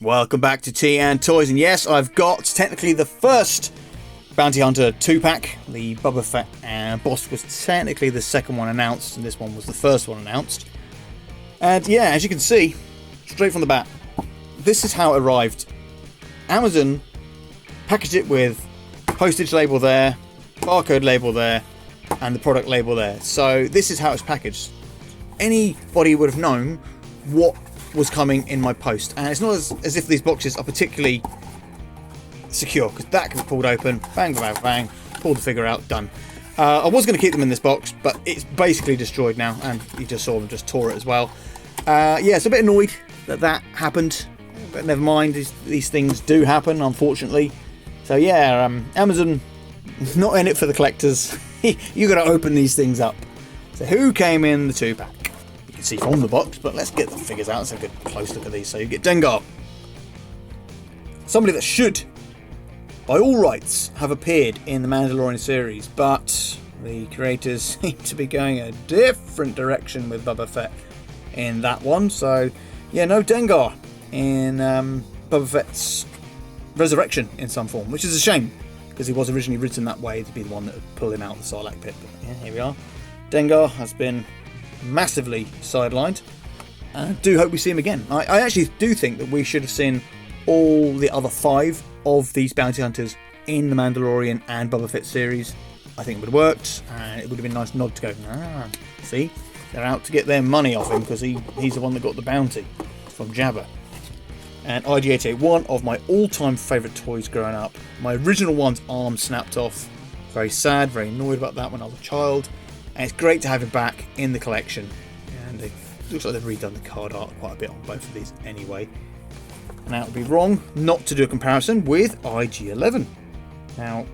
Welcome back to Tea and Toys, and yes, I've got technically the first Bounty Hunter 2-pack. The Boba Fett and Boss was technically the second one announced, and this one was the first one announced. And yeah, as you can see, straight from the bat, this is how it arrived. Amazon packaged it with postage label there, barcode label there, and the product label there. So this is how it's packaged. Anybody would have known what was coming in my post, and it's not as if these boxes are particularly secure, because that can be pulled open, bang bang bang, pull the figure out, done. I was going to keep them in this box, but it's basically destroyed now, and you just saw them just tore it as well. Yeah, it's a bit annoyed that happened, but never mind, these things do happen, unfortunately. So yeah, Amazon not in it for the collectors. You got to open these things up. So who came in the 2-pack? You can see from the box, but let's get the figures out. Let's have a good close look at these. So you get Dengar, somebody that should, by all rights, have appeared in the Mandalorian series, but the creators seem to be going a different direction with Boba Fett in that one. So yeah, no Dengar in Boba Fett's resurrection in some form, which is a shame, because he was originally written that way to be the one that would pull him out of the Sarlacc pit. But yeah, here we are. Dengar has been massively sidelined, and I do hope we see him again. I actually do think that we should have seen all the other 5 of these bounty hunters in the Mandalorian and Boba Fett series. I think it would have worked, and it would have been a nice nod to go, see, they're out to get their money off him, because he's the one that got the bounty from Jabba. And IG-88, one of my all-time favourite toys growing up. My original one's arm snapped off. Very sad, very annoyed about that when I was a child. And it's great to have him back in the collection. And it looks like they've redone the card art quite a bit on both of these anyway. Now, it would be wrong not to do a comparison with IG-11. Now,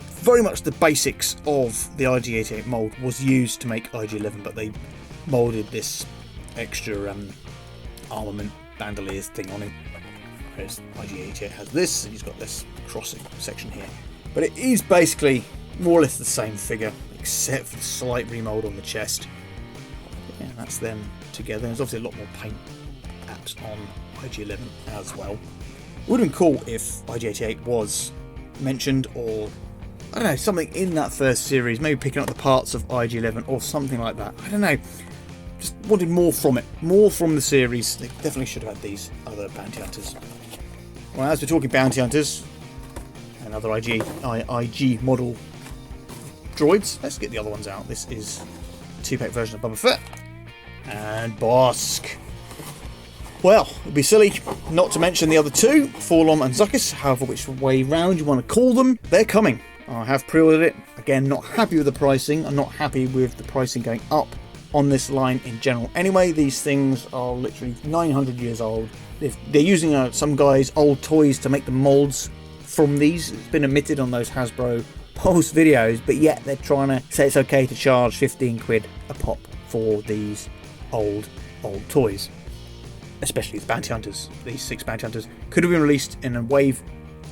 very much the basics of the IG-88 mould was used to make IG-11, but they moulded this extra armament bandoliers thing on him. Whereas IG-88 has this, and he's got this crossing section here. But it is basically more or less the same figure, except for the slight remold on the chest. Yeah, that's them together. There's obviously a lot more paint apps on IG-11 as well. It would have been cool if IG-88 was mentioned, or I don't know, something in that first series, maybe picking up the parts of IG-11 or something like that. I don't know. Just wanted more from it, more from the series. They definitely should have had these other bounty hunters. Well, as we're talking bounty hunters and other IG model droids, let's get the other ones out. This is a 2-pack version of Boba Fett and Bosk. Well, it'd be silly not to mention the other 2, Forlom and Zuckuss, however which way round you want to call them. They're coming. I have pre-ordered it. Again, not happy with the pricing. I'm not happy with the pricing going up on this line in general. Anyway, these things are literally 900 years old. They're using some guy's old toys to make the molds from these. It's been admitted on those Hasbro Pulse videos, but yet they're trying to say it's okay to charge 15 quid a pop for these old toys. Especially the bounty hunters. These 6 bounty hunters could have been released in a wave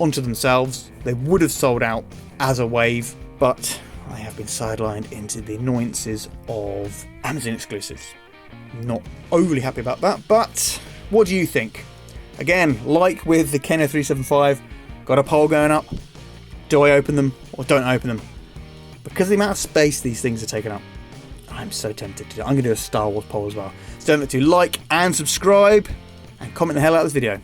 onto themselves. They would have sold out as a wave, but I have been sidelined into the annoyances of Amazon exclusives. Not overly happy about that, but what do you think? Again, like with the Kenner 375, got a poll going up. Do I open them or don't open them? Because of the amount of space these things are taking up, I'm so tempted to do it. I'm going to do a Star Wars poll as well. So don't forget to like and subscribe and comment the hell out of this video.